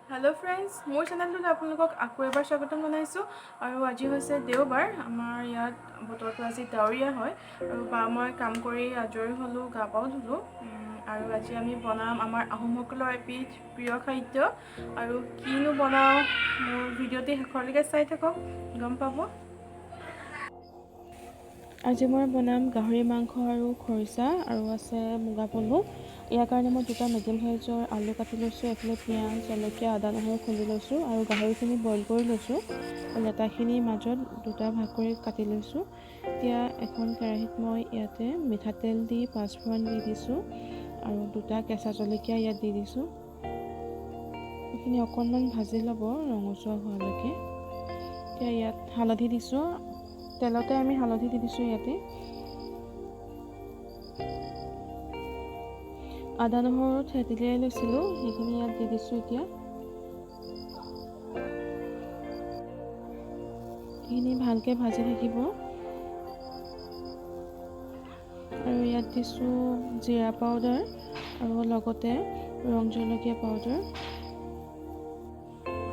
Hello friends मोर चेनेलটোত আপোনালোকক আকৌ এবাৰ স্বাগতম জনাইছোঁ আৰু আজি হৈছে দেওবাৰ আমাৰ ইয়াত বতৰটো আজি ডাৱৰীয়া হয় আৰু মই কাম কৰি আজৰি হ'লো গা পাও ধুলো আৰু আজি আমি বনাম আমাৰ আহোমসকলৰ এবিধ প্ৰিয় খাদ্য আৰু কিনো বনাওঁ মোৰ ভিডিঅ'টি শেষলৈকে চাই থাকক গম পাব। আজি মই বনাম গাহৰি মাংস আৰু খৰিচা আৰু আছে মুগা পলু। ইয়াৰ কাৰণে মই দুটা মিডিয়াম সাইজৰ আলু কাটি লৈছোঁ, এফালে পিঁয়াজ জলকীয়া আদা নহৰু খুন্দি লৈছোঁ আৰু গাহৰিখিনি বইল কৰি লৈছোঁ। লেটাখিনিৰ মাজত দুটা ভাগ কৰি কাটি লৈছোঁ। এতিয়া এখন কেৰাহীত মই ইয়াতে মিঠাতেল দি পাঁচফোৰণ দি দিছোঁ আৰু দুটা কেঁচা জলকীয়া ইয়াত দি দিছোঁ। এইখিনি অকণমান ভাজি ল'ব ৰঙচুৱা হোৱালৈকে। এতিয়া ইয়াত হালধি দিছোঁ, তেলতে আমি হালধি দি দিছোঁ। ইয়াতে আদা নহৰু থেতিলিয়াই লৈছিলোঁ, সেইখিনি ইয়াত দি দিছোঁ। এতিয়া এইখিনি ভালকৈ ভাজি থাকিব আৰু ইয়াত দিছোঁ জিৰা পাউডাৰ আৰু লগতে ৰং জলকীয়া পাউডাৰ।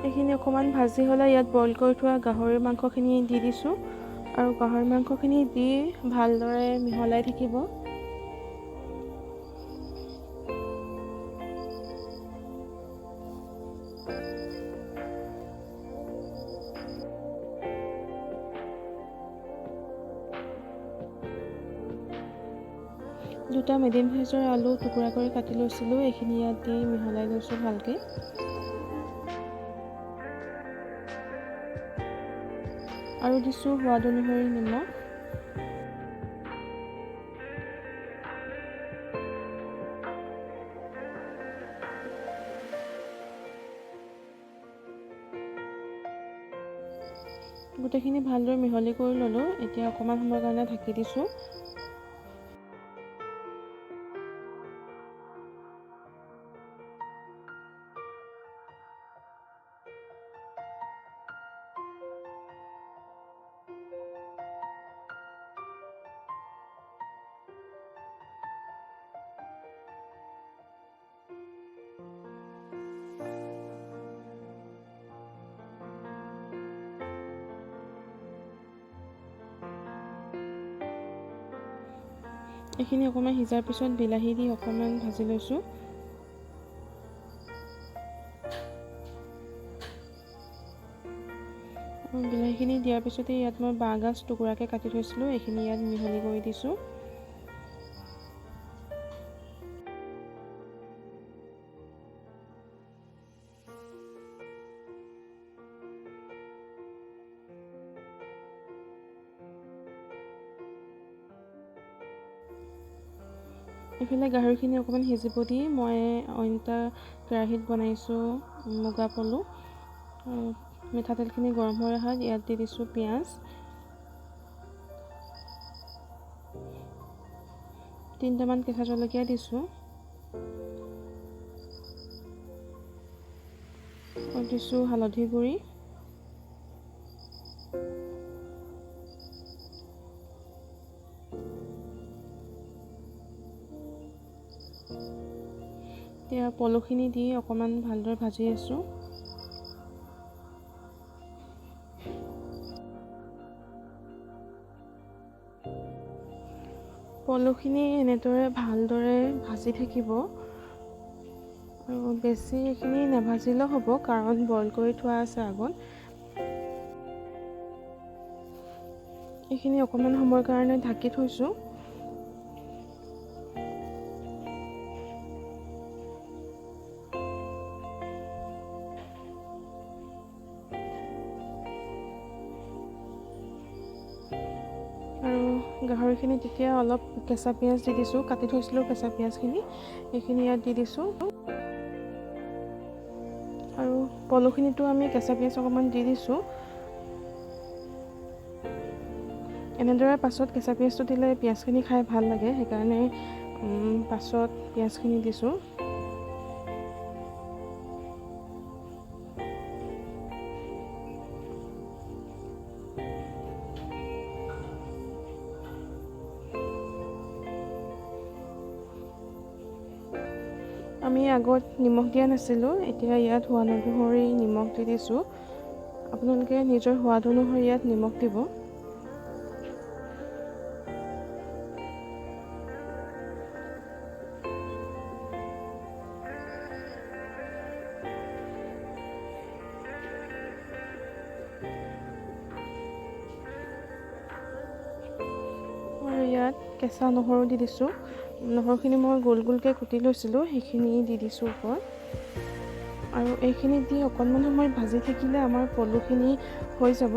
এইখিনি অকণমান ভাজি হ'লে ইয়াত বইল কৰি থোৱা গাহৰি মাংসখিনি দি দিছোঁ আৰু গাহৰি মাংসখিনি দি ভালদৰে মিহলাই থাকিব। দুটা মিডিয়াম সাইজৰ আলু টুকুৰা কৰি কাটি লৈছিলোঁ, এইখিনি ইয়াত দি মিহলাই লৈছোঁ ভালকৈ। আৰু দিছোঁ সোৱাদ অনুসৰি নিমখ। গোটেইখিনি ভালদৰে মিহলি কৰি ল'লোঁ। এতিয়া অকণমান সময়ৰ কাৰণে ঢাকি দিছোঁ। এইখিনি অকণমান সিজাৰ পিছত বিলাহী দি অকণমান ভাজি লৈছোঁ। বিলাহীখিনি দিয়াৰ পিছতে ইয়াত মই বাঁহগাজ টুকুৰাকৈ কাটি থৈছিলোঁ, এইখিনি ইয়াত মিহলি কৰি দিছোঁ। এইফালে গাহৰিখিনি অকণমান সিজিব দি মই অইন এটা কেৰাহীত বনাইছোঁ মুগা পলু। মিঠাতেলখিনি গৰম হৈ অহাত ইয়াত দি দিছোঁ পিঁয়াজ, 3টামান কেঁচা জলকীয়া দিছোঁ আৰু দিছোঁ হালধি গুড়ি, এতিয়া পলুখিনি দি অকণমান ভালদৰে ভাজি আছোঁ। পলুখিনি এনেদৰে ভালদৰে ভাজি থাকিব আৰু বেছি এইখিনি নাভাজিলেও হ'ব, কাৰণ বইল কৰি থোৱা আছে আগত। এইখিনি অকণমান সময়ৰ কাৰণে ঢাকি থৈছোঁ। আৰু গাহৰিখিনি তেতিয়া অলপ কেঁচা পিঁয়াজ দি দিছোঁ, কাটি থৈছিলোঁ কেঁচা পিঁয়াজখিনি, এইখিনি ইয়াত দি দিছোঁ। আৰু পলুখিনিতো আমি কেঁচা পিঁয়াজ অকণমান দি দিছোঁ। এনেদৰে পাছত কেঁচা পিঁয়াজটো দিলে পিঁয়াজখিনি খাই ভাল লাগে, সেইকাৰণে পাছত পিঁয়াজখিনি দিছোঁ। আমি আগত নিমখ দিয়া নাছিলোঁ, এতিয়া ইয়াত সোৱাদ অনুসৰি নিমখ দি দিছোঁ। আপোনালোকে নিজৰ সোৱাদ অনুসৰি ইয়াত নিমখ দিব। আৰু ইয়াত কেঁচা নহৰু দি দিছোঁ। নহৰুখিনি মই গোল গোলকৈ কুটি লৈছিলোঁ, সেইখিনি দি দিছোঁ ওপৰত। আৰু এইখিনি দি অকণমান সময় ভাজি থাকিলে আমাৰ পলুখিনি হৈ যাব।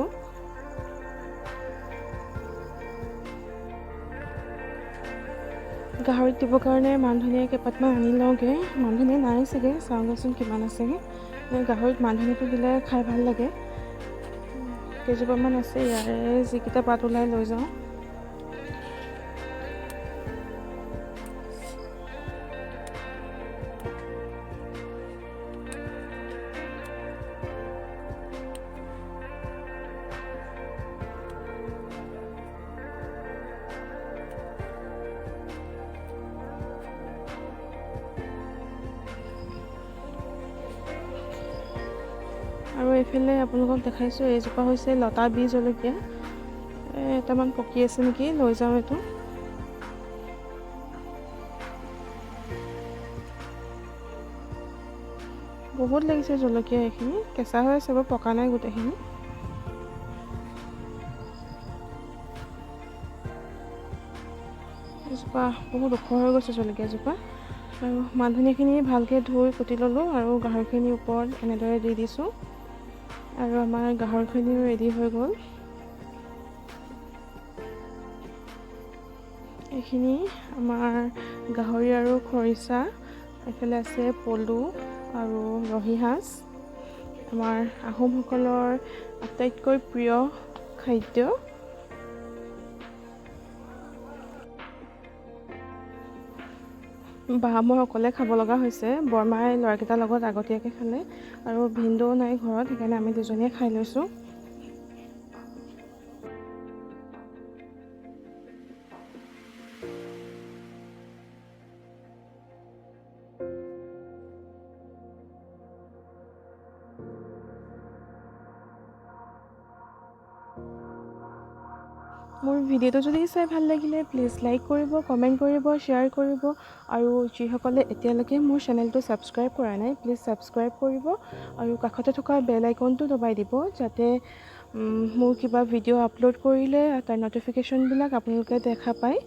গাহৰিত দিবৰ কাৰণে মান ধনিয়া কেইপাতমান আনি লওঁগৈ। মান ধনিয়া নাই চাগে, চাওঁগৈচোন কিমান আছেগৈ। গাহৰিত মান ধনিয়াটো দিলে খাই ভাল লাগে। কেইজোপামান আছে, ইয়াৰে যিকেইটা পাত ওলাই লৈ যাওঁ। আৰু এইফালে আপোনালোকক দেখাইছোঁ, এইজোপা হৈছে লতা বি জলকীয়া। এটামান পকি আছে নেকি, লৈ যাওঁ এইটো। বহুত লাগিছে জলকীয়া, এইখিনি কেঁচা হৈ আছে বাৰু, পকা নাই গোটেইখিনি। এজোপা বহুত ওখ হৈ গৈছে জলকীয়াজোপা। আৰু মান ধনিয়াখিনি ভালকৈ ধুই কুটি ল'লোঁ আৰু গাহৰিখিনিৰ ওপৰত এনেদৰে দি দিছোঁ। আৰু আমাৰ গাহৰিখিনিও ৰেডি হৈ গ'ল। এইখিনি আমাৰ গাহৰি আৰু খৰিচা, এইফালে আছে পলু আৰু ৰহি সাজ, আমাৰ আহোমসকলৰ আটাইতকৈ প্ৰিয় খাদ্য। মই অকলে খাব লগা হৈছে, বৰমাই ল'ৰাকেইটাৰ লগত আগতীয়াকৈ খালে আৰু ভিনদেউ নাই ঘৰত, সেইকাৰণে আমি দুজনীয়ে খাই লৈছোঁ। মোৰ ভিডিঅ'টো যদি চাই ভাল লাগিলে প্লিজ লাইক কৰিব, কমেণ্ট কৰিব, শ্বেয়াৰ কৰিব। আৰু যিসকলে এতিয়ালৈকে মোৰ চেনেলটো ছাবস্ক্ৰাইব কৰা নাই প্লিজ ছাবস্ক্ৰাইব কৰিব আৰু কাষতে থকা বেল আইকনটো দবাই দিব, যাতে মোৰ কিবা ভিডিঅ' আপলোড কৰিলে তাৰ ন'টিফিকেশ্যনবিলাক আপোনালোকে দেখা পায়।